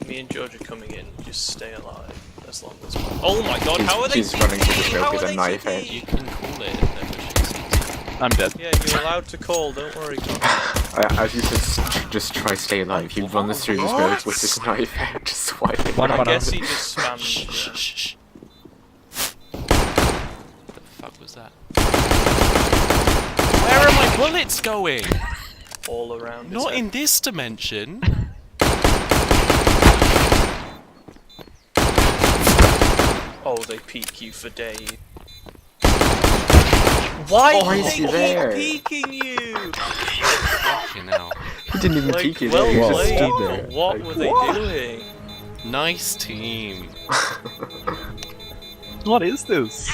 Me and George are coming in. Just stay alive as long as. Oh my god! How are they? She's running to the TPing? smoke How with are a they knife TPing? edge. You can call it. No, I'm dead. Yeah, you're allowed to call. Don't worry, Connor. As you said, just try stay alive. He runs through the smoke with his knife edge, just swiping. I guess he just spams. shh, Yeah. shh, shh. What the fuck was that? Where are my bullets going? All around. his Not head. in this dimension. Oh, they peek you for days. Why Oh, do is they he keep there? peeking you? Fucking hell. He didn't even Like, peek it. well He just played, stood but there. what Like, were they doing? Nice team. What is this?